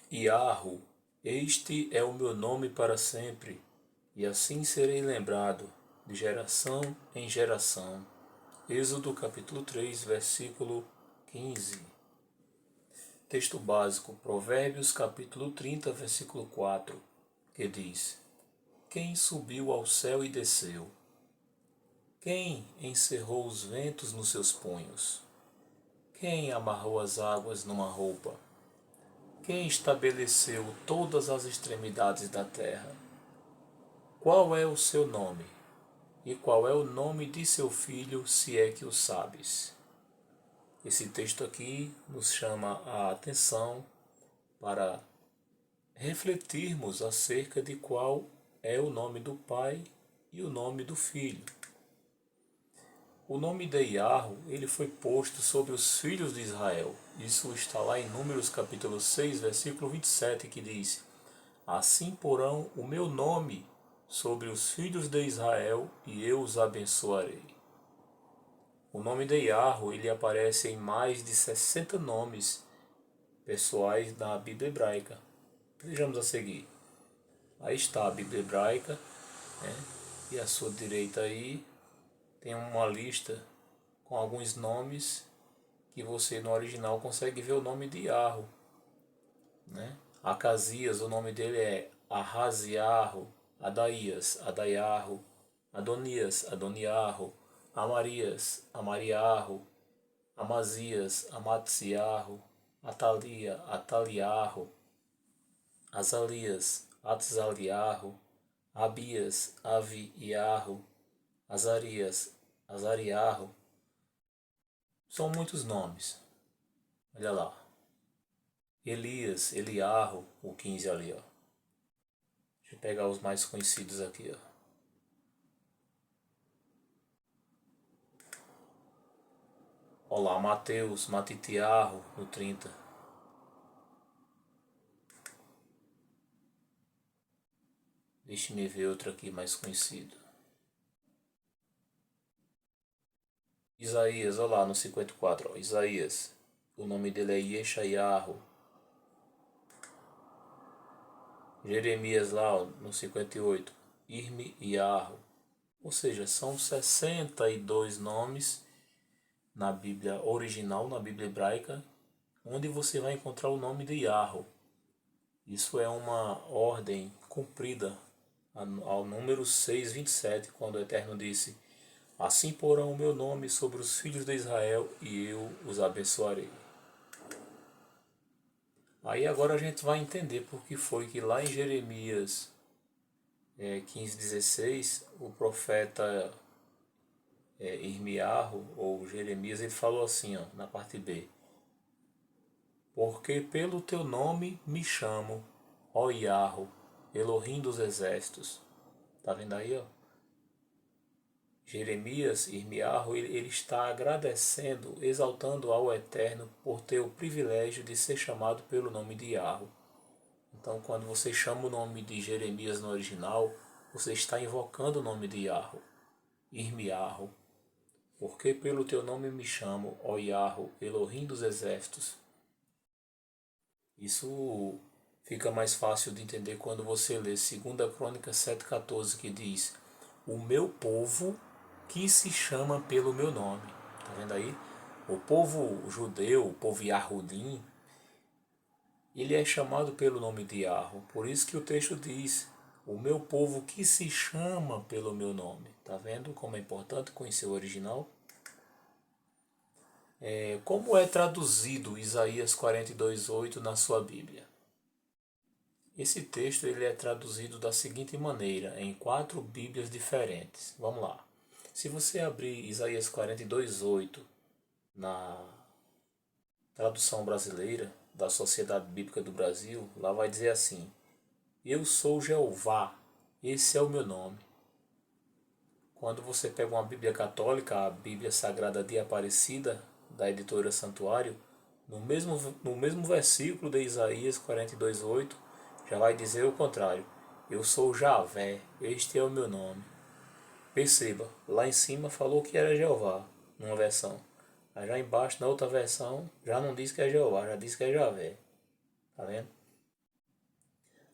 Iarro, este é o meu nome para sempre, e assim serei lembrado, de geração em geração. Êxodo capítulo 3, versículo 15. Texto básico, Provérbios capítulo 30, versículo 4, que diz: Quem subiu ao céu e desceu? Quem encerrou os ventos nos seus punhos? Quem amarrou as águas numa roupa? Quem estabeleceu todas as extremidades da terra? Qual é o seu nome? E qual é o nome de seu filho, se é que o sabes? Esse texto aqui nos chama a atenção para refletirmos acerca de qual é o nome do Pai e o nome do Filho. O nome de Iarro, ele foi posto sobre os filhos de Israel. Isso está lá em Números capítulo 6, versículo 27, que diz: Assim porão o meu nome sobre os filhos de Israel, e eu os abençoarei. O nome de Iarro, ele aparece em mais de 60 nomes pessoais na Bíblia hebraica. Vejamos a seguir. Aí está a Bíblia hebraica, né? E à sua direita aí tem uma lista com alguns nomes que você no original consegue ver o nome de Iarro, né? Acasias, o nome dele é Ahaziarro, Adaías, Adaiarro, Adonias, Adoniarro, Amarias, Amariarro, Amazias, Amatsiarro, Atalia, Ataliarro, Azalias, Atzaliarro, Abias, Aviiarro, Azarias, Azariarro. São muitos nomes. Olha lá. Elias, Eliarro, o 15 ali, ó. Deixa eu pegar os mais conhecidos aqui, ó. Olá, Mateus, Matitiarro, no 30. Deixe-me ver outro aqui mais conhecido. Isaías, olá, no 54, ó. Isaías. O nome dele é Yeshaiarro. Jeremias lá, ó, no 58. Irme e Arro. Ou seja, são 62 nomes na Bíblia original, na Bíblia hebraica, onde você vai encontrar o nome de Yahweh. Isso é uma ordem cumprida ao número 6:27, quando o Eterno disse: Assim porão o meu nome sobre os filhos de Israel e eu os abençoarei. Aí agora a gente vai entender por que foi que lá em Jeremias 15:16, o profeta Irmiarro ou Jeremias, ele falou assim, ó, na parte B: Porque pelo teu nome me chamo, ó Iarro, Elohim dos exércitos. Tá vendo aí, ó? Jeremias, Irmiarro, ele está agradecendo, exaltando ao Eterno por ter o privilégio de ser chamado pelo nome de Iarro. Então, quando você chama o nome de Jeremias no original, você está invocando o nome de Iarro, Irmiarro. Porque pelo teu nome me chamo, ó Iarro, Elohim dos exércitos. Isso fica mais fácil de entender quando você lê 2 Crônicas 7,14, que diz: O meu povo que se chama pelo meu nome. Tá vendo aí? O povo judeu, o povo Yahudim, ele é chamado pelo nome de Yahweh. Por isso que o texto diz: O meu povo que se chama pelo meu nome. Tá vendo como é importante conhecer o original? Como é traduzido Isaías 42:8 na sua Bíblia? Esse texto ele é traduzido da seguinte maneira, em 4 Bíblias diferentes. Vamos lá. Se você abrir Isaías 42:8 na tradução brasileira da Sociedade Bíblica do Brasil, lá vai dizer assim: Eu sou Jeová, esse é o meu nome. Quando você pega uma Bíblia católica, a Bíblia Sagrada de Aparecida, da editora Santuário, no mesmo versículo de Isaías 42:8, já vai dizer o contrário: Eu sou Javé, este é o meu nome. Perceba, lá em cima falou que era Jeová, numa versão. Mas já embaixo, na outra versão, já não diz que é Jeová, já diz que é Javé. Tá vendo?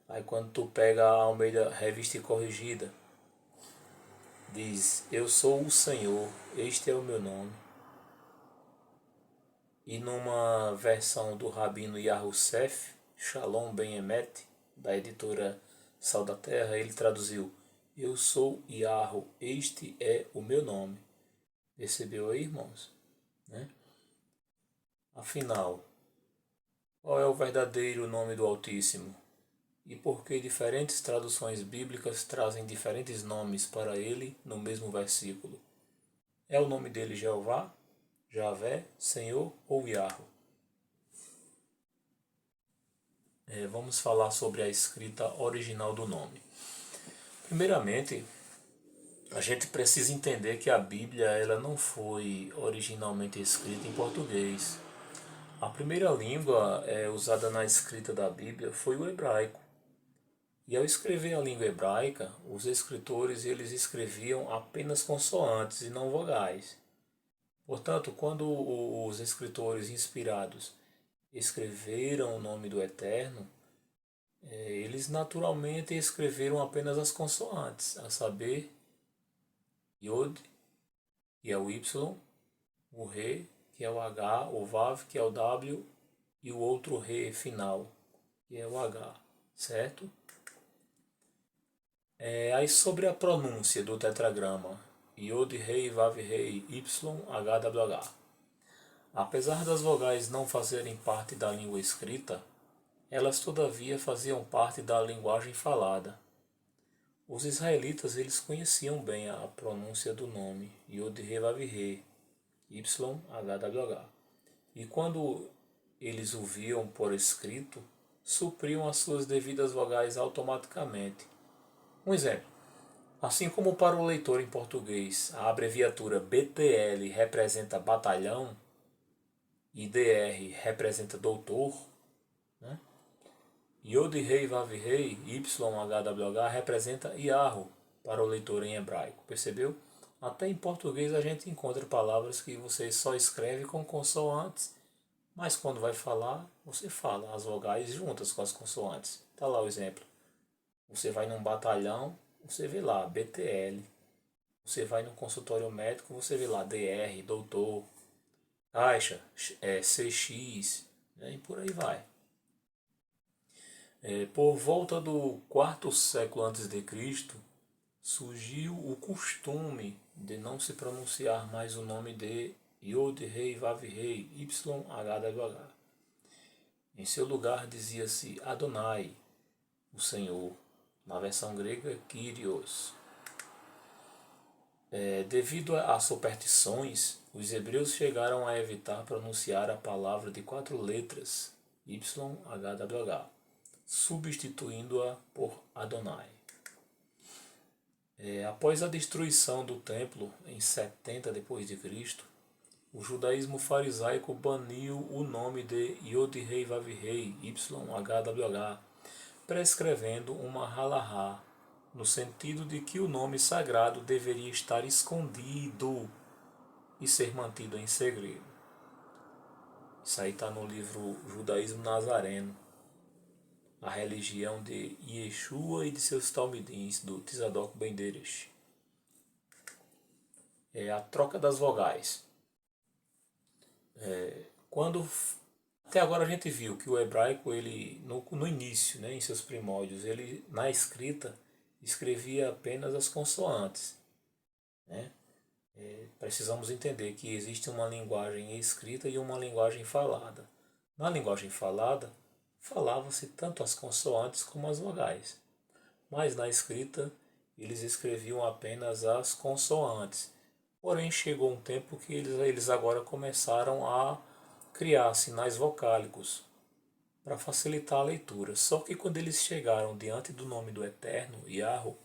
Aí quando tu pega a Almeida Revista e Corrigida, diz: Eu sou o Senhor, este é o meu nome. E numa versão do Rabino Yahusef, Shalom Ben Emet, da editora Sal da Terra, ele traduziu: Eu sou Yahoo, este é o meu nome. Percebeu aí, irmãos? Né? Afinal, qual é o verdadeiro nome do Altíssimo? E por que diferentes traduções bíblicas trazem diferentes nomes para ele no mesmo versículo? É o nome dele Jeová, Javé, Senhor ou Yahoo? Vamos falar sobre a escrita original do nome. Primeiramente, a gente precisa entender que a Bíblia ela não foi originalmente escrita em português. A primeira língua usada na escrita da Bíblia foi o hebraico. E ao escrever a língua hebraica, os escritores eles escreviam apenas consoantes e não vogais. Portanto, quando os escritores inspirados escreveram o nome do Eterno, eles naturalmente escreveram apenas as consoantes, a saber, Yod, que é o Y, o Re, que é o H, o Vav, que é o W, e o outro Re final, que é o H, certo? Aí sobre a pronúncia do tetragrama Yod, Rei, Vav, Rei, Y, H, W, H. Apesar das vogais não fazerem parte da língua escrita, elas todavia faziam parte da linguagem falada. Os israelitas eles conheciam bem a pronúncia do nome Yod, Rei, Vav, Rei, Y, H, W, H. E quando eles o viam por escrito, supriam as suas devidas vogais automaticamente. Um exemplo. Assim como para o leitor em português a abreviatura BTL representa batalhão e DR representa doutor, né? Yod Rei Vav Rei YHWH representa Yahoo para o leitor em hebraico, percebeu? Até em português a gente encontra palavras que você só escreve com consoantes, mas quando vai falar, você fala as vogais juntas com as consoantes. Está lá o exemplo. Você vai num batalhão, você vê lá BTL. Você vai no consultório médico, você vê lá DR, doutor, caixa, CX, né, e por aí vai. Por volta do quarto século antes de Cristo, surgiu o costume de não se pronunciar mais o nome de Yod, Rei, Vav, Rei, YHWH. Em seu lugar dizia-se Adonai, o Senhor, na versão grega Kyrios. Devido a superstições, os hebreus chegaram a evitar pronunciar a palavra de 4 letras, YHWH, substituindo-a por Adonai. Após a destruição do templo em 70 d.C., o judaísmo farisaico baniu o nome de Yod Rei Vav Rei YHWH, prescrevendo uma halahá, no sentido de que o nome sagrado deveria estar escondido e ser mantido em segredo. Isso aí está no livro Judaísmo Nazareno, a religião de Yeshua e de seus talmidins, do Tzadok Ben Deres. A troca das vogais. Quando até agora a gente viu que o hebraico, ele no início, né, em seus primórdios, ele na escrita escrevia apenas as consoantes, né? Precisamos entender que existe uma linguagem escrita e uma linguagem falada. Na linguagem falada, falava-se tanto as consoantes como as vogais, mas na escrita eles escreviam apenas as consoantes. Porém, chegou um tempo que eles agora começaram a criar sinais vocálicos para facilitar a leitura. Só que quando eles chegaram diante do nome do Eterno, Yahweh,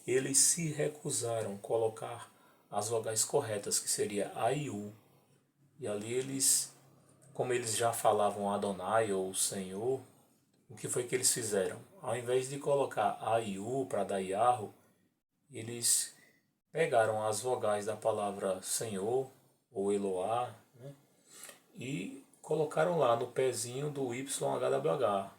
eles se recusaram a colocar as vogais corretas, que seria A e U. E ali eles, como eles já falavam Adonai ou Senhor, o que foi que eles fizeram? Ao invés de colocar A e U para dar Yahweh, eles pegaram as vogais da palavra Senhor ou Eloá, né, e colocaram lá no pezinho do YHWH.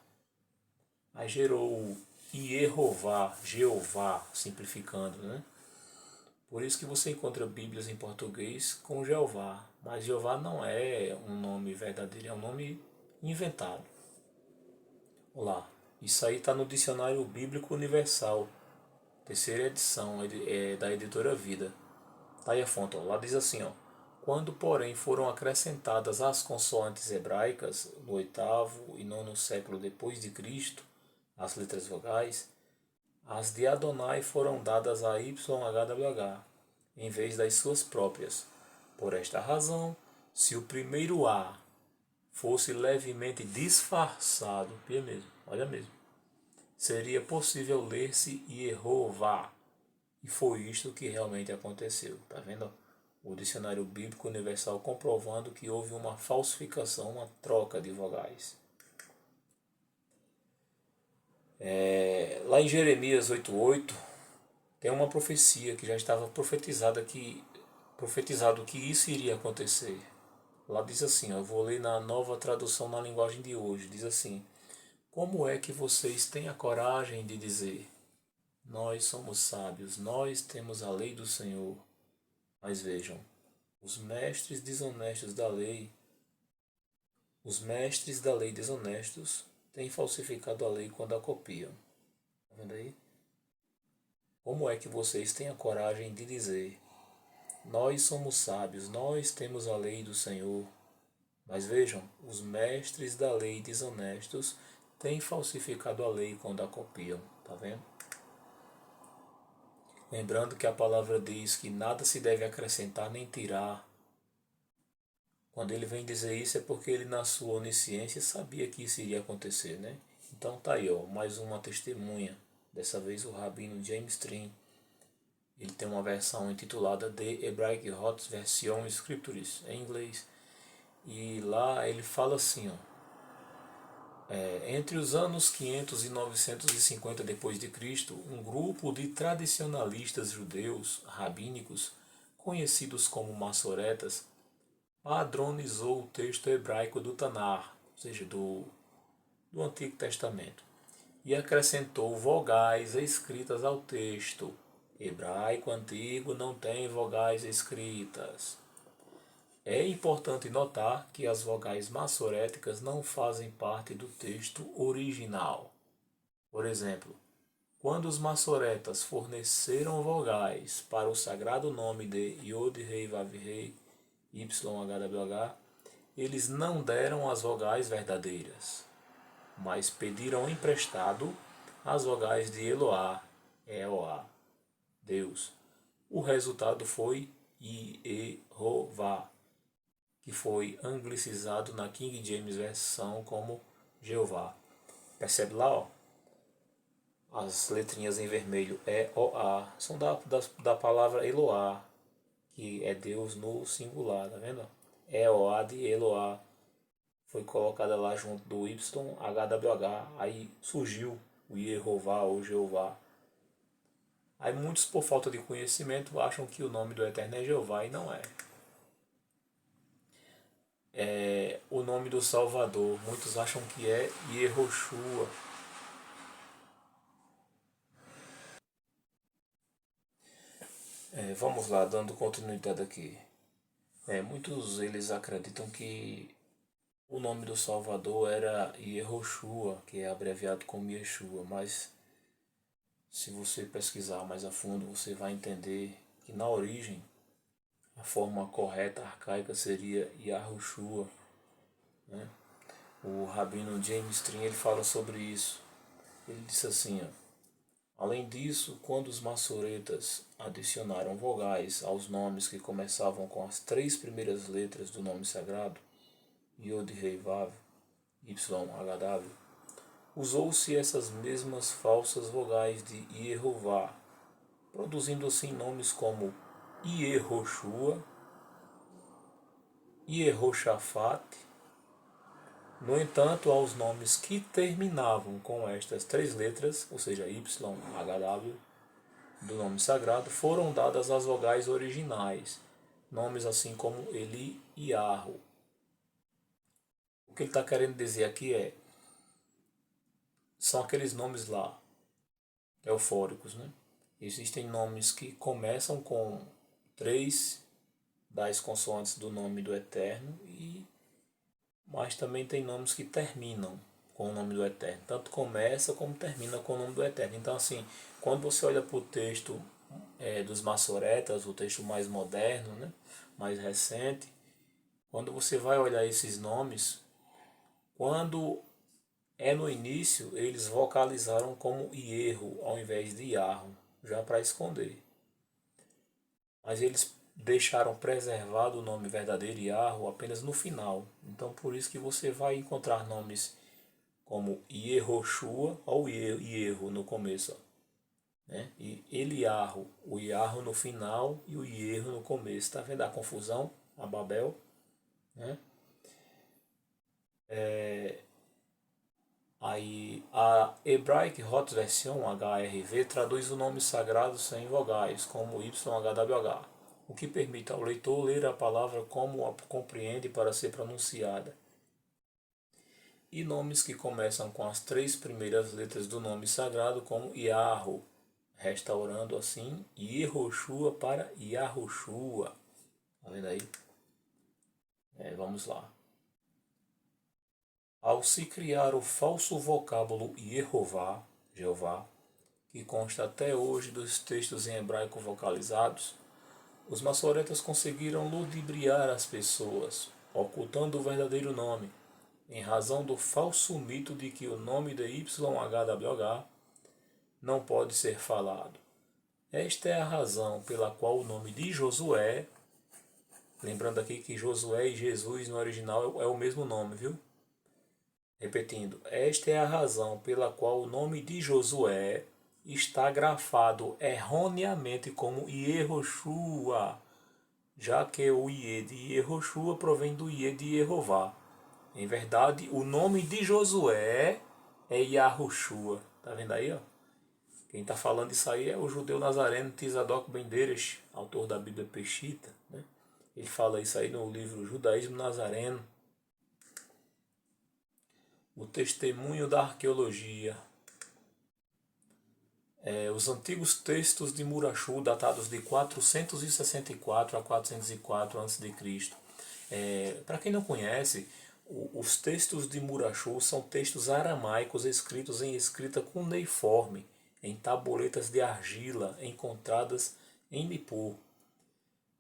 Aí gerou o Iehová, Jeová, simplificando, né? Por isso que você encontra Bíblias em português com Jeová, mas Jeová não é um nome verdadeiro, é um nome inventado. Olá, isso aí está no Dicionário Bíblico Universal, terceira edição, da editora Vida. Tá aí a fonte, ó. Lá diz assim, ó. Quando, porém, foram acrescentadas as consoantes hebraicas no oitavo e nono século depois de Cristo, as letras vogais, as de Adonai foram dadas a YHWH, em vez das suas próprias. Por esta razão, se o primeiro A fosse levemente disfarçado, olha mesmo, seria possível ler-se Yehová. E foi isto que realmente aconteceu, tá vendo? O Dicionário Bíblico Universal comprovando que houve uma falsificação, uma troca de vogais. Lá em Jeremias 8:8 tem uma profecia que já estava profetizado que isso iria acontecer. Lá diz assim, ó, eu vou ler na nova tradução na linguagem de hoje, diz assim: como é que vocês têm a coragem de dizer: nós somos sábios, nós temos a lei do Senhor? Mas vejam, os mestres desonestos da lei, os mestres da lei desonestos têm falsificado a lei quando a copiam. Tá vendo aí? Como é que vocês têm a coragem de dizer: nós somos sábios, nós temos a lei do Senhor? Mas vejam, os mestres da lei desonestos têm falsificado a lei quando a copiam. Tá vendo? Lembrando que a palavra diz que nada se deve acrescentar nem tirar. Quando ele vem dizer isso é porque ele, na sua onisciência, sabia que isso iria acontecer, né? Então tá aí, ó, mais uma testemunha. Dessa vez o rabino James String. Ele tem uma versão intitulada The Hebraic Hot Version Scriptures, em inglês. E lá ele fala assim, ó. Entre os anos 500 e 950 depois de Cristo, um grupo de tradicionalistas judeus rabínicos, conhecidos como maçoretas, padronizou o texto hebraico do Tanar, ou seja, do Antigo Testamento, e acrescentou vogais escritas ao texto. Hebraico antigo não tem vogais escritas. É importante notar que as vogais maçoréticas não fazem parte do texto original. Por exemplo, quando os maçoretas forneceram vogais para o sagrado nome de Yod Rei Vav Rei YHWH, eles não deram as vogais verdadeiras, mas pediram emprestado as vogais de Eloá, Eoá, Deus. O resultado foi Iehová, que foi anglicizado na King James versão como Jeová. Percebe lá, ó? As letrinhas em vermelho E-O-A são da palavra Eloá, que é Deus no singular, tá vendo? E-O-A de Eloá foi colocada lá junto do YHWH, aí surgiu o Yehová ou Jeová. Aí muitos, por falta de conhecimento, acham que o nome do Eterno é Jeová e não é. O nome do Salvador, muitos acham que é Yehoshua. Vamos lá, dando continuidade aqui. Muitos eles acreditam que o nome do Salvador era Yehoshua, que é abreviado como Yeshua, mas se você pesquisar mais a fundo, você vai entender que na origem a forma correta arcaica seria Yahushua, né? O rabino James String ele fala sobre isso. Ele disse assim, ó, além disso, quando os maçoretas adicionaram vogais aos nomes que começavam com as três primeiras letras do nome sagrado, Yod Rei Vav, YHW, usou-se essas mesmas falsas vogais de Yehová, produzindo assim nomes como Yehoshua, Yehoshafat. No entanto, aos nomes que terminavam com estas três letras, ou seja, YHW, do nome sagrado, foram dadas as vogais originais, nomes assim como Eli e Arro. O que ele está querendo dizer aqui são aqueles nomes lá, teofóricos, né? Existem nomes que começam com 3 das consoantes do nome do Eterno, mas também tem nomes que terminam com o nome do Eterno. Tanto começa como termina com o nome do Eterno. Então, assim, quando você olha para o texto dos maçoretas, o texto mais moderno, né, mais recente, quando você vai olhar esses nomes, quando no início, eles vocalizaram como Ierro ao invés de Iarro, já para esconder. Mas eles deixaram preservado o nome verdadeiro Iarro apenas no final. Então por isso que você vai encontrar nomes como Iehoshua ou Ierro no começo. Né? E Eliarro, o Iarro no final e o Ierro no começo. Está vendo a confusão? A Babel? Né? Aí a Hebraic Hot Version HRV traduz o nome sagrado sem vogais, como YHWH, o que permite ao leitor ler a palavra como a compreende para ser pronunciada. E nomes que começam com as 3 primeiras letras do nome sagrado, como Yahoo, restaurando assim Yehoshua para Yahushua. Tá vendo aí? Vamos lá. Ao se criar o falso vocábulo Yehová, Jeová, que consta até hoje dos textos em hebraico vocalizados, os maçoretas conseguiram ludibriar as pessoas, ocultando o verdadeiro nome, em razão do falso mito de que o nome de YHWH não pode ser falado. Esta é a razão pela qual o nome de Josué, lembrando aqui que Josué e Jesus no original é o mesmo nome, viu? Repetindo, esta é a razão pela qual o nome de Josué está grafado erroneamente como Yehoshua, já que o Ie de Yehoshua provém do Ie de Jeová. Em verdade, o nome de Josué é Yahushua. Tá vendo aí, ó? Quem está falando isso aí é o judeu nazareno Tzadok Ben Deres, autor da Bíblia Peshita, né? Ele fala isso aí no livro Judaísmo Nazareno. O testemunho da arqueologia. Os antigos textos de Murachu, datados de 464 a 404 a.C. Para quem não conhece, os textos de Murachu são textos aramaicos escritos em escrita cuneiforme, em tabuletas de argila encontradas em Nippur.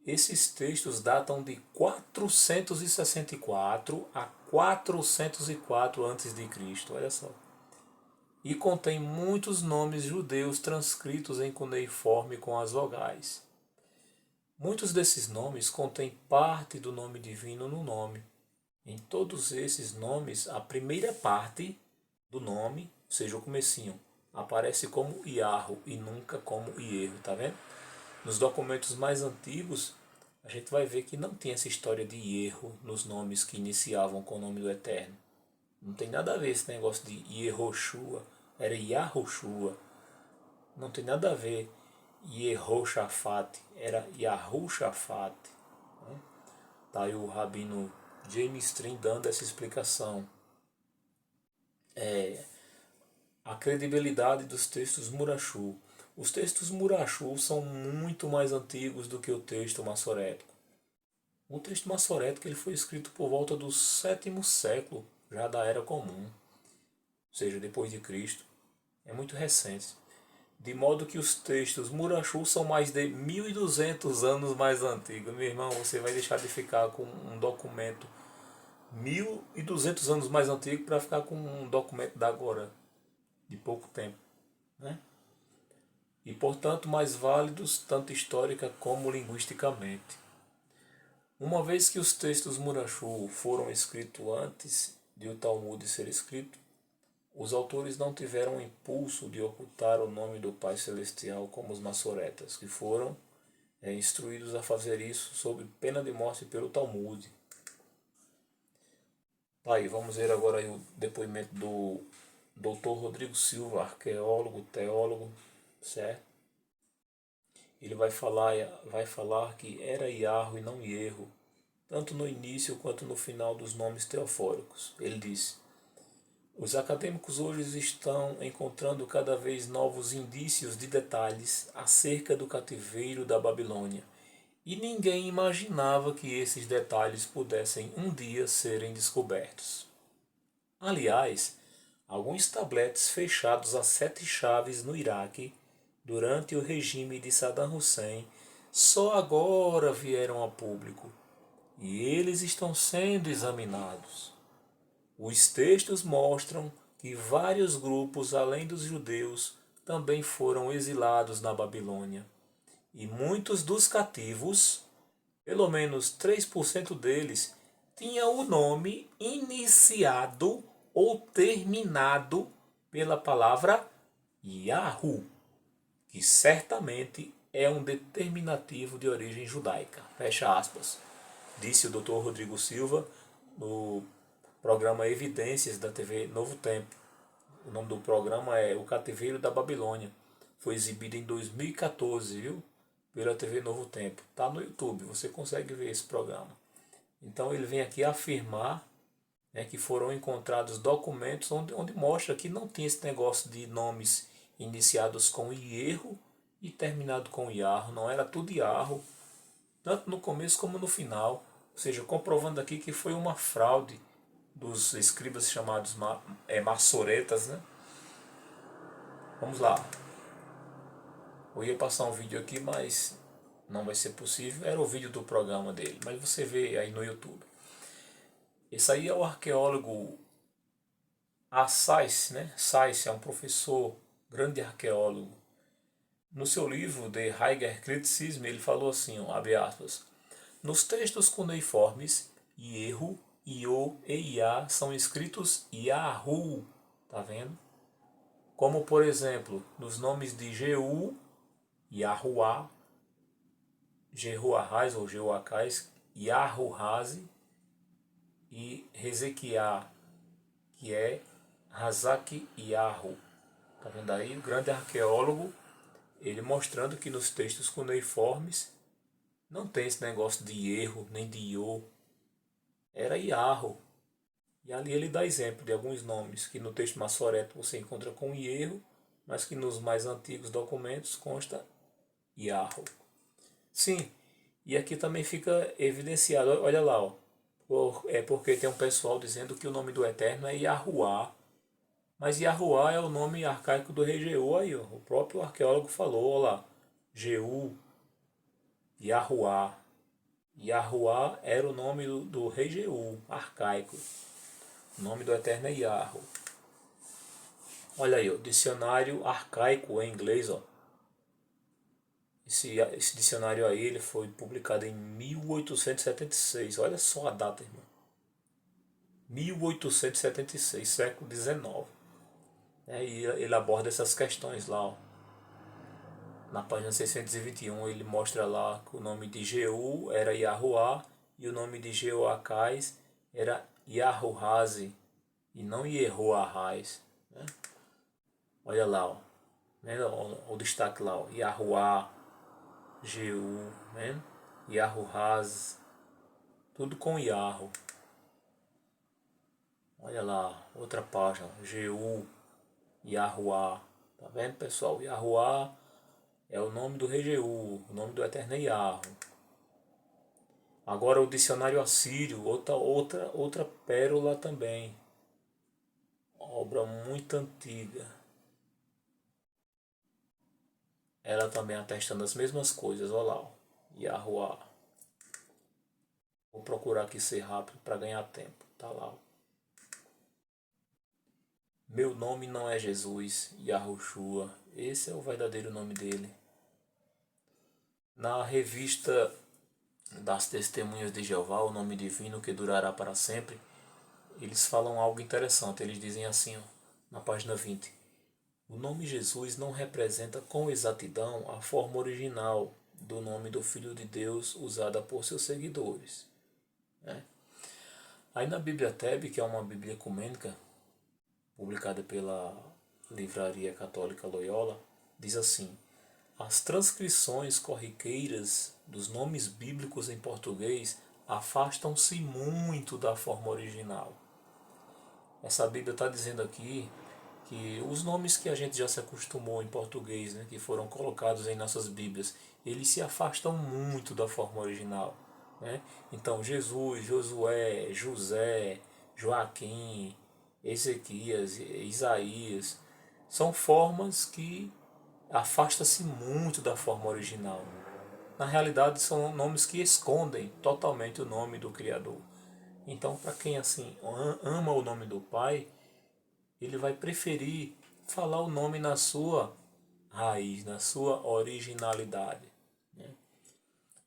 Esses textos datam de 464 a 404 a.C., olha só. E contém muitos nomes judeus transcritos em cuneiforme com as vogais. Muitos desses nomes contêm parte do nome divino no nome. Em todos esses nomes, a primeira parte do nome, ou seja, o comecinho, aparece como Iarro e nunca como Ierro, tá vendo? Nos documentos mais antigos, a gente vai ver que não tem essa história de erro nos nomes que iniciavam com o nome do Eterno. Não tem nada a ver esse negócio de Yehoshua, era Yahushua. Não tem nada a ver Yehoshafat, era Yahushafat. Tá aí o rabino James String dando essa explicação. A credibilidade dos textos Murachu. Os textos Murachu são muito mais antigos do que o texto massorético. O texto massorético ele foi escrito por volta do 7º século, já da Era Comum, ou seja, depois de Cristo. É muito recente. De modo que os textos Murachu são mais de 1.200 anos mais antigos. Meu irmão, você vai deixar de ficar com um documento 1.200 anos mais antigo para ficar com um documento da agora, de pouco tempo, né? E portanto mais válidos tanto histórica como linguisticamente. Uma vez que os textos Murachu foram escritos antes de o Talmud ser escrito, os autores não tiveram o impulso de ocultar o nome do Pai Celestial como os maçoretas, que foram instruídos a fazer isso sob pena de morte pelo Talmud. Tá aí, vamos ver agora aí o depoimento do Dr. Rodrigo Silva, arqueólogo, teólogo, certo? Ele vai falar que era Iarro e não Ierro, tanto no início quanto no final dos nomes teofóricos. Ele disse: Os acadêmicos hoje estão encontrando cada vez novos indícios de detalhes acerca do cativeiro da Babilônia, e ninguém imaginava que esses detalhes pudessem um dia serem descobertos. Aliás, alguns tabletes fechados a 7 chaves no Iraque durante o regime de Saddam Hussein só agora vieram a público e eles estão sendo examinados. Os textos mostram que vários grupos, além dos judeus, também foram exilados na Babilônia. E muitos dos cativos, pelo menos 3% deles, tinham o nome iniciado ou terminado pela palavra Yahu, que certamente é um determinativo de origem judaica. Fecha aspas. Disse o Dr. Rodrigo Silva no programa Evidências da TV Novo Tempo. O nome do programa é O Cativeiro da Babilônia. Foi exibido em 2014, viu? Pela TV Novo Tempo. Está no YouTube, você consegue ver esse programa. Então ele vem aqui afirmar, né, que foram encontrados documentos onde mostra que não tinha esse negócio de nomes iniciados com Ierro e terminado com Iarro. Não era tudo Iarro, tanto no começo como no final. Ou seja, comprovando aqui que foi uma fraude dos escribas chamados maçoretas, né? Vamos lá. Eu ia passar um vídeo aqui, mas não vai ser possível. Era o vídeo do programa dele, mas você vê aí no YouTube. Esse aí é o arqueólogo Assais, né? Sais é um professor, grande arqueólogo. No seu livro De Heiger Criticism, ele falou assim, ó, abre aspas, nos textos cuneiformes, Ierro, Iô e Iá são escritos Yahu, tá vendo? Como, por exemplo, nos nomes de Jeú, Yahuá, Jeruahás ou Jeruacás, Yahuhazi e Hezequiá, que é Razak Yahu. Tá vendo aí? O grande arqueólogo, ele mostrando que nos textos cuneiformes não tem esse negócio de erro, nem de iô. Era Iarro. E ali ele dá exemplo de alguns nomes que no texto massoreto você encontra com erro, mas que nos mais antigos documentos consta Iarro. Sim, e aqui também fica evidenciado, olha lá, ó, é porque tem um pessoal dizendo que o nome do Eterno é Yahuá, mas Yahuá é o nome arcaico do rei Jeú, aí ó, o próprio arqueólogo falou, olha lá, Jeú, Yahuá. Yahuá era o nome do rei Jeú, arcaico. O nome do Eterno é Yahoo. Olha aí, o dicionário arcaico em inglês, ó. Esse dicionário aí ele foi publicado em 1876. Olha só a data, irmão. 1876, século XIX. E ele aborda essas questões lá, ó. Na página 621 ele mostra lá que o nome de Jeú era Yahuá e o nome de Jeoacás era Yahuhazi e não Yehoahaz, né? Olha lá, ó, né? O destaque lá, ó, Yahuá, Jeú, né? Yahuhaz, tudo com Yahu. Olha lá, outra página, Jeú, Yahuá. Tá vendo, pessoal? Yahuá é o nome do rei Jeú, o nome do eterno é Yahu. Agora o dicionário assírio, outra pérola também. Obra muito antiga. Ela também atestando as mesmas coisas, olha lá, ó. Yahuá. Vou procurar aqui ser rápido para ganhar tempo. Tá lá, ó. Meu nome não é Jesus, Yahushua. Esse é o verdadeiro nome dele. Na revista das Testemunhas de Jeová, o nome divino que durará para sempre, eles falam algo interessante. Eles dizem assim, ó, na página 20. O nome Jesus não representa com exatidão a forma original do nome do Filho de Deus usada por seus seguidores, né? Aí na Bíblia Teb, que é uma Bíblia ecumênica, publicada pela Livraria Católica Loyola, diz assim: as transcrições corriqueiras dos nomes bíblicos em português afastam-se muito da forma original. essa Bíblia está dizendo aqui que os nomes que a gente já se acostumou em português, né, que foram colocados em nossas Bíblias, eles se afastam muito da forma original. Né? Então, Jesus, Josué, José, Joaquim, Ezequias, Isaías, são formas que afastam-se muito da forma original. Na realidade, são nomes que escondem totalmente o nome do Criador. Então, para quem assim ama o nome do Pai, ele vai preferir falar o nome na sua raiz, na sua originalidade. Né?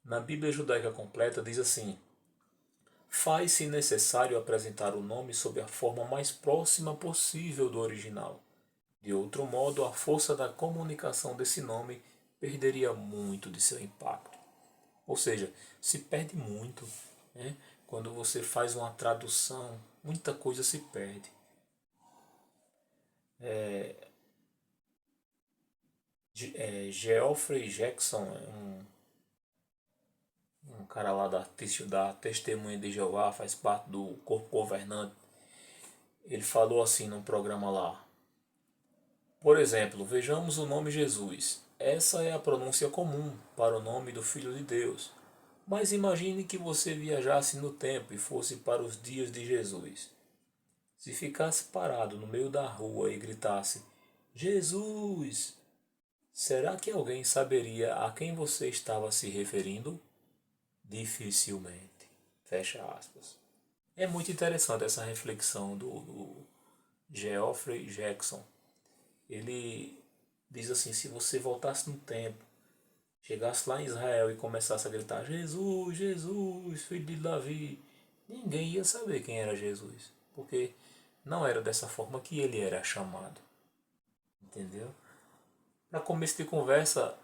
Na Bíblia Judaica Completa diz assim: faz-se necessário apresentar o nome sob a forma mais próxima possível do original. De outro modo, a força da comunicação desse nome perderia muito de seu impacto. Ou seja, se perde muito. Né? Quando você faz uma tradução, muita coisa se perde. Geoffrey Jackson, um cara lá da Testemunha de Jeová, faz parte do corpo governante. Ele falou assim num programa lá: por exemplo, vejamos o nome Jesus. Essa é a pronúncia comum para o nome do Filho de Deus. Mas imagine que você viajasse no tempo e fosse para os dias de Jesus. Se ficasse parado no meio da rua e gritasse: Jesus! Será que alguém saberia a quem você estava se referindo? Dificilmente. Fecha aspas. É muito interessante essa reflexão do Geoffrey Jackson. Ele diz assim: se você voltasse no tempo, chegasse lá em Israel e começasse a gritar: Jesus, Jesus, filho de Davi, ninguém ia saber quem era Jesus, porque não era dessa forma que ele era chamado. Entendeu? Para começo de conversa,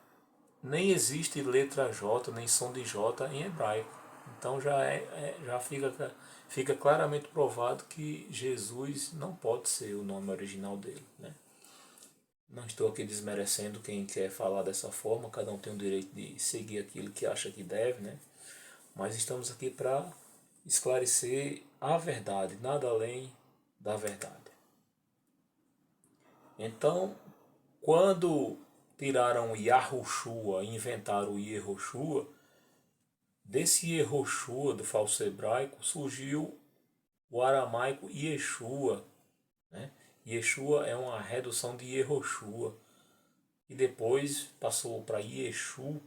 nem existe letra J nem som de J em hebraico. Então já fica claramente provado que Jesus não pode ser o nome original dele. Né? Não estou aqui desmerecendo quem quer falar dessa forma, cada um tem o direito de seguir aquilo que acha que deve, né? Mas estamos aqui para esclarecer a verdade, nada além da verdade. Então, quando tiraram Yahushua e inventaram o Yehoshua, desse Yehoshua, do falso hebraico, surgiu o aramaico Yeshua. Né? Yeshua é uma redução de Yehoshua. E depois passou para Yeshu,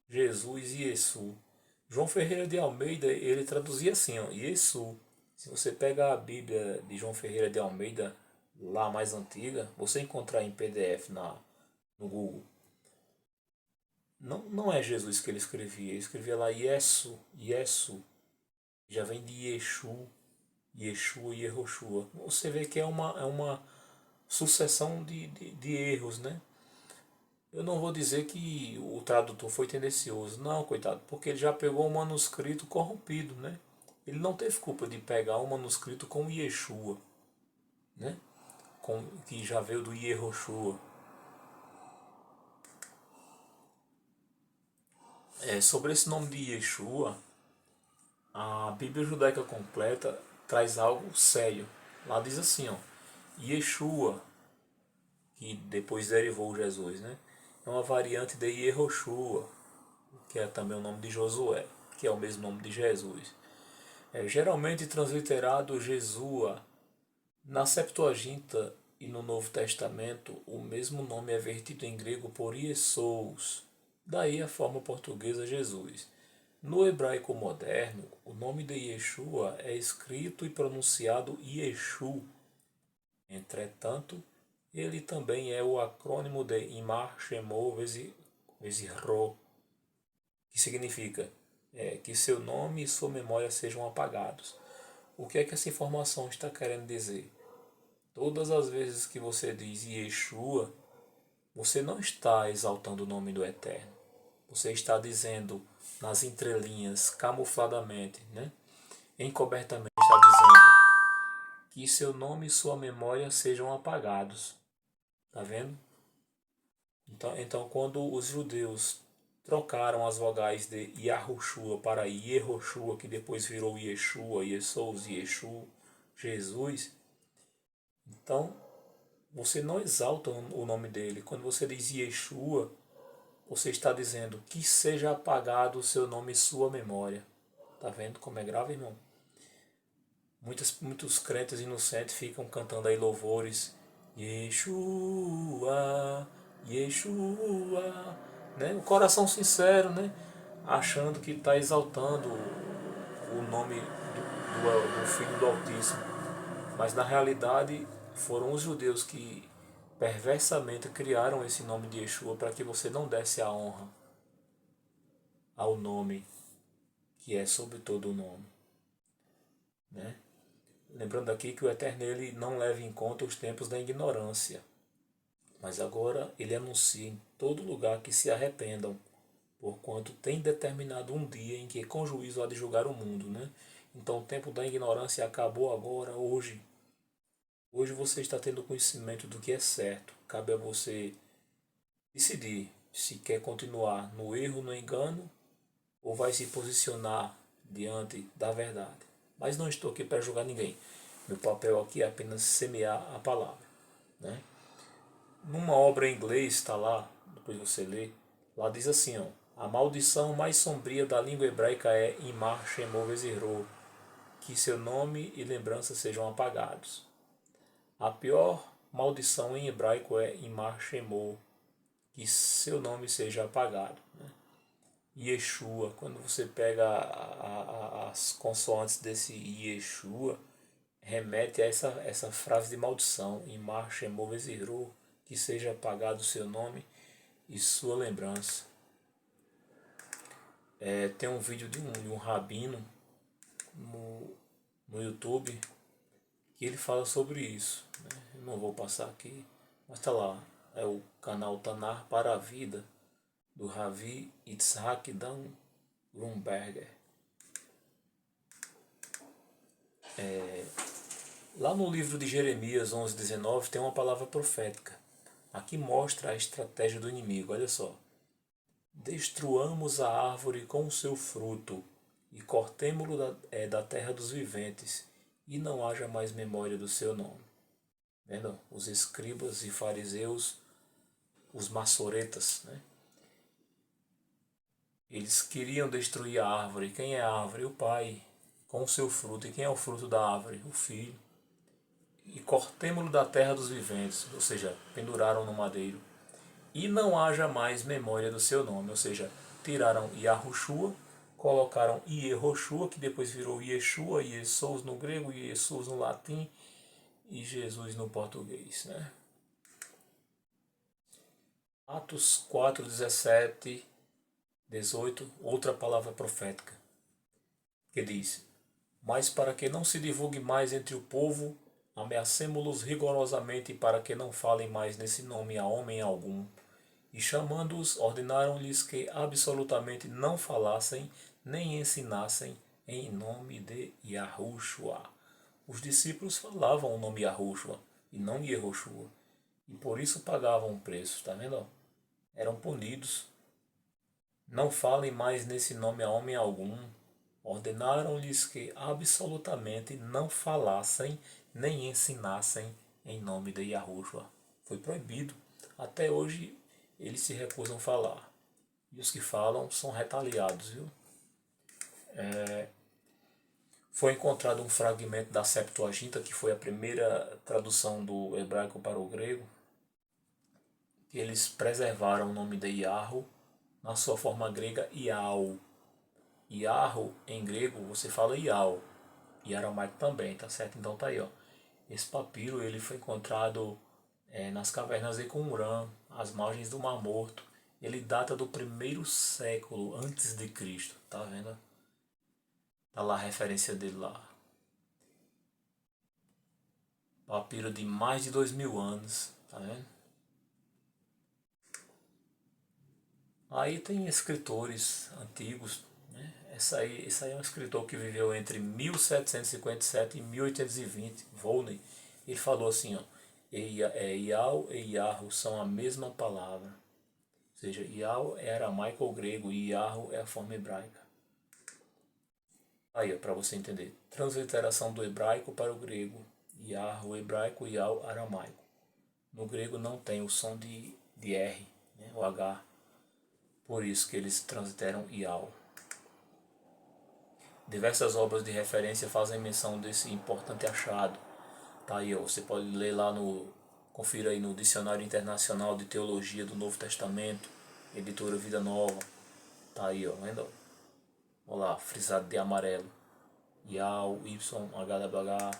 Jesus e Yesu. João Ferreira de Almeida, ele traduzia assim, ó, Yesu. Se você pegar a Bíblia de João Ferreira de Almeida, lá mais antiga, você encontrar em PDF no Google, não é Jesus que ele escrevia lá Yesu, Yesu, já vem de Yeshu, Yeshua e Yehoshua. Você vê que é uma sucessão de erros, né? Eu não vou dizer que o tradutor foi tendencioso, não, coitado, porque ele já pegou um manuscrito corrompido, né? Ele não teve culpa de pegar um manuscrito com Yeshua, né? Que já veio do Yehoshua. Sobre esse nome de Yeshua, a Bíblia Judaica Completa traz algo sério. Lá diz assim, ó, Yeshua, que depois derivou Jesus, né? É uma variante de Yehoshua, que é também o nome de Josué, que é o mesmo nome de Jesus. É geralmente transliterado Jesua. Na Septuaginta e no Novo Testamento, o mesmo nome é vertido em grego por Iesous, daí a forma portuguesa Jesus. No hebraico moderno, o nome de Yeshua é escrito e pronunciado Yeshu. Entretanto, ele também é o acrônimo de Imar Shemo Vezirro, que significa que seu nome e sua memória sejam apagados. O que é que essa informação está querendo dizer? Todas as vezes que você diz Yeshua, você não está exaltando o nome do Eterno. Você está dizendo nas entrelinhas, camufladamente, né? Encobertamente está dizendo que seu nome e sua memória sejam apagados. Tá vendo? Então quando os judeus trocaram as vogais de Yahushua para Yehoshua, que depois virou Yeshua, Yesous, Yeshu, Jesus, Então, você não exalta o nome dele. Quando você diz Yeshua, você está dizendo que seja apagado o seu nome e sua memória. Tá vendo como é grave, irmão? Muitos crentes inocentes ficam cantando aí louvores. Yeshua, Yeshua, né? O coração sincero, né? Achando que está exaltando o nome do Filho do Altíssimo. Mas na realidade foram os judeus que perversamente criaram esse nome de Yeshua para que você não desse a honra ao nome que é sobre todo o nome, né? Lembrando aqui que o Eterno ele não leva em conta os tempos da ignorância, mas agora ele anuncia em todo lugar que se arrependam, porquanto tem determinado um dia em que com juízo há de julgar o mundo, né? Então o tempo da ignorância acabou agora, hoje. Hoje você está tendo conhecimento do que é certo. Cabe a você decidir se quer continuar no erro, no engano, ou vai se posicionar diante da verdade. Mas não estou aqui para julgar ninguém. Meu papel aqui é apenas semear a palavra, né? Numa obra em inglês, está lá, depois você lê, lá diz assim, ó, a maldição mais sombria da língua hebraica é Imar Shemov Ezirô, que seu nome e lembrança sejam apagados. A pior maldição em hebraico é Imar Shemov, que seu nome seja apagado, né? Yeshua, quando você pega as consoantes desse Yeshua, remete a essa frase de maldição, Imar Shemov Ezirô, que seja apagado o seu nome e sua lembrança. Tem um vídeo de um rabino no YouTube que ele fala sobre isso, né? Eu não vou passar aqui, mas está lá. É o canal Tanar para a Vida, do Ravi Yitzhak Dan Grunberger. Lá no livro de Jeremias 11:19 tem uma palavra profética. Aqui mostra a estratégia do inimigo, olha só. Destruamos a árvore com o seu fruto, e cortemo-lo da terra dos viventes, e não haja mais memória do seu nome. Vendo? Os escribas e fariseus, os maçoretas, né? Eles queriam destruir a árvore. Quem é a árvore? O pai, com o seu fruto. E quem é o fruto da árvore? O filho. E cortemo-lo da terra dos viventes, ou seja, penduraram no madeiro. E não haja mais memória do seu nome, ou seja, tiraram Yahushua, colocaram Yehoshua, que depois virou Yeshua, Yesous no grego, Jesus no latim e Jesus no português, né? Atos 4, 17, 18, outra palavra profética, que diz: mas para que não se divulgue mais entre o povo, ameacemo-los rigorosamente para que não falem mais nesse nome a homem algum. E chamando-os, ordenaram-lhes que absolutamente não falassem nem ensinassem em nome de Yahushua. Os discípulos falavam o nome Yahushua e não Yehoshua. E por isso pagavam um preço, tá vendo? Eram punidos. Não falem mais nesse nome a homem algum. Ordenaram-lhes que absolutamente não falassem nem ensinassem em nome de Yahushua. Foi proibido. Até hoje eles se recusam a falar. E os que falam são retaliados, viu? Foi encontrado um fragmento da Septuaginta, que foi a primeira tradução do hebraico para o grego, que eles preservaram o nome de Yahu na sua forma grega Iau. Yahu em grego você fala Iau, e aramaico também, tá certo? Então tá aí, ó. Esse papiro ele foi encontrado nas cavernas de Qumran, às margens do Mar Morto. Ele data do 1º século antes de Cristo, tá vendo? Tá lá a referência dele lá. Papiro de mais de 2000 anos, tá vendo? Aí tem escritores antigos, né? Esse aí é um escritor que viveu entre 1757 e 1820, Volney. Ele falou assim, ó, Iau e Yahu são a mesma palavra. Ou seja, Iau é aramaico ou grego e Yahu é a forma hebraica. Aí, para você entender, transliteração do hebraico para o grego. Yahweh hebraico, Yahweh aramaico. No grego não tem o som de R, né, o H, por isso que eles transliteram Yahweh. Diversas obras de referência fazem menção desse importante achado. Tá aí, ó, você pode ler lá confira aí no Dicionário Internacional de Teologia do Novo Testamento, editora Vida Nova. Tá aí, ó, vendo? Olha lá, frisado de amarelo. Yau, Y, HWH.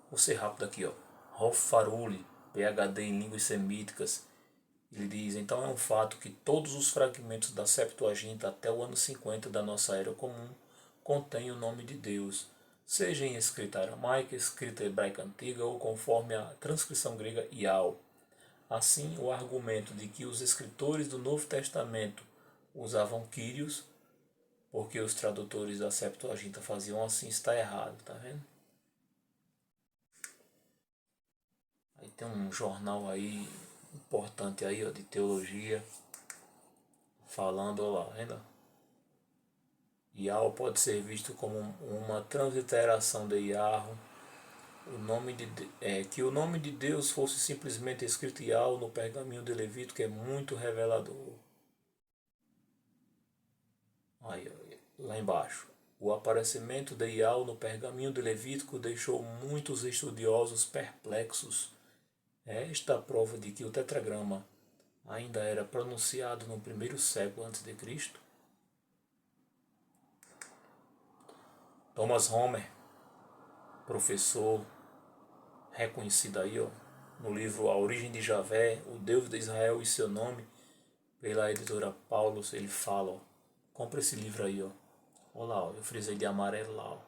Vou ser rápido aqui, ó. Rolf Faruli, PhD em Línguas Semíticas. Ele diz, então é um fato que todos os fragmentos da Septuaginta até o ano 50 da nossa Era Comum contêm o nome de Deus, seja em escrita aramaica, escrita hebraica antiga ou conforme a transcrição grega Yau. Assim, o argumento de que os escritores do Novo Testamento usavam Kyrios, porque os tradutores da Septuaginta faziam assim, está errado, tá vendo? Aí tem um jornal aí importante aí, ó, de teologia, falando, ó lá, vendo? Yahweh pode ser visto como uma transliteração de Yahweh, que o nome de Deus fosse simplesmente escrito Yahweh no pergaminho de Levítico é muito revelador. Aí, lá embaixo. O aparecimento de Yahweh no pergaminho de Levítico deixou muitos estudiosos perplexos. Esta prova de que o tetragrama ainda era pronunciado no primeiro século a.C. Thomas Homer, professor reconhecido aí, ó, no livro A Origem de Javé, O Deus de Israel e Seu Nome, pela editora Paulus, ele fala, ó, compra esse livro aí, ó. Olha lá, ó, eu frisei de amarelo lá, ó.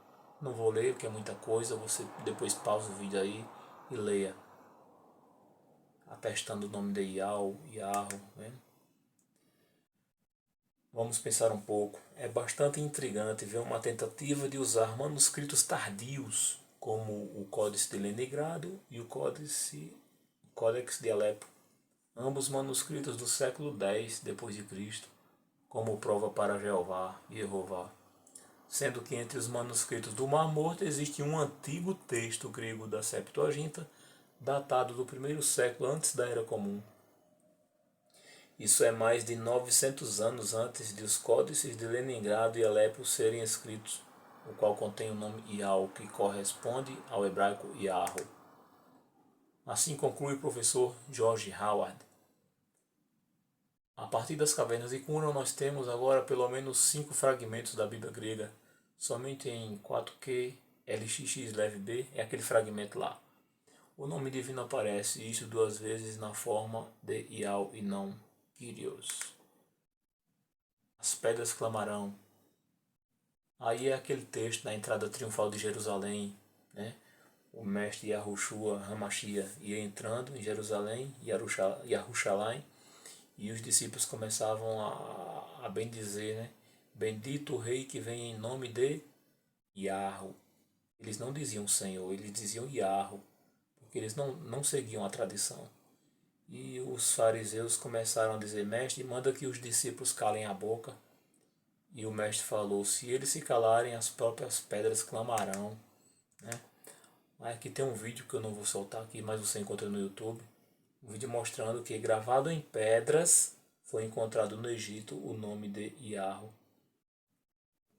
Não vou ler porque é muita coisa, você depois pausa o vídeo aí e leia. Atestando o nome de Yahweh, né? Vamos pensar um pouco. É bastante intrigante ver uma tentativa de usar manuscritos tardios, como o Códice de Leningrado e o Códex de Alepo, ambos manuscritos do século X d.C., como prova para Jeová, sendo que entre os manuscritos do Mar Morto existe um antigo texto grego da Septuaginta, datado do primeiro século antes da Era Comum. Isso é mais de 900 anos antes de os códices de Leningrado e Alepo serem escritos, o qual contém o nome Yahweh, que corresponde ao hebraico Yahweh. Assim conclui o professor George Howard. A partir das cavernas de Qumran nós temos agora pelo menos 5 fragmentos da Bíblia grega, somente em 4Q, LXX-B é aquele fragmento lá. O nome divino aparece, isso 2 vezes na forma de Yahweh e não Kyrios. As pedras clamarão. Aí é aquele texto na entrada triunfal de Jerusalém, né? O mestre Yahushua Hamashia ia entrando em Jerusalém, Yahushalaim, e os discípulos começavam a bendizer, né? Bendito o rei que vem em nome de Yahweh. Eles não diziam Senhor, eles diziam Yahweh, porque eles não seguiam a tradição. E os fariseus começaram a dizer, mestre, manda que os discípulos calem a boca. E o mestre falou, se eles se calarem, as próprias pedras clamarão. Né? Aqui tem um vídeo que eu não vou soltar aqui, mas você encontra no YouTube. Um vídeo mostrando que gravado em pedras foi encontrado no Egito o nome de Yahweh.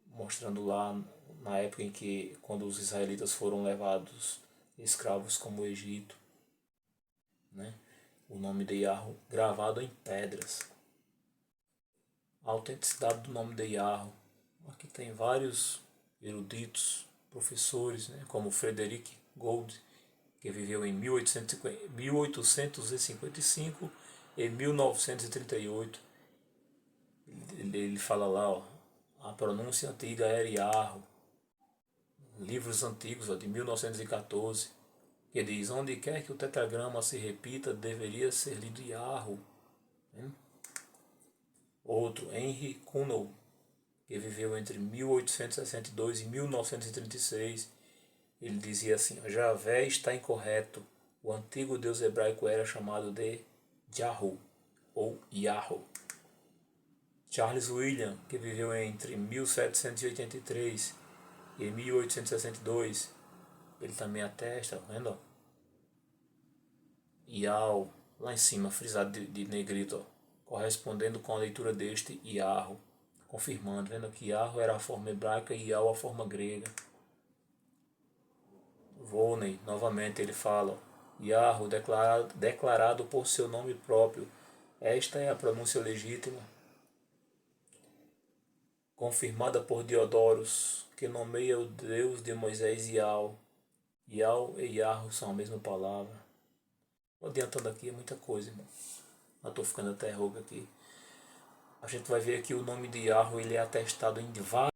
Mostrando lá na época em que, quando os israelitas foram levados escravos como o Egito, né? O nome de Yahweh gravado em pedras. A autenticidade do nome de Yahweh. Aqui tem vários eruditos, professores, né, como Frederick Gould, que viveu em 1855 e 1938. Ele fala lá, ó, a pronúncia antiga era Yahweh. Livros antigos, ó, de 1914, que diz, onde quer que o tetragrama se repita, deveria ser lido Yahweh. Né? Outro, Henry Kunnell, que viveu entre 1862 e 1936, ele dizia assim, Javé está incorreto, o antigo deus hebraico era chamado de Jahu, ou Yahweh. Charles William, que viveu entre 1783 e 1862, ele também atesta, tá vendo? Ó? Iau, lá em cima, frisado de negrito, ó, correspondendo com a leitura deste Iarro, confirmando, vendo que Iarro era a forma hebraica e Iau a forma grega. Volney, novamente ele fala, Iarro declarado por seu nome próprio, esta é a pronúncia legítima, confirmada por Diodorus, que nomeia o Deus de Moisés Iau. Iau e Iarro são a mesma palavra. Adiantando aqui é muita coisa, irmão. Eu estou ficando até rouco aqui. A gente vai ver que o nome de Iarro ele é atestado em vários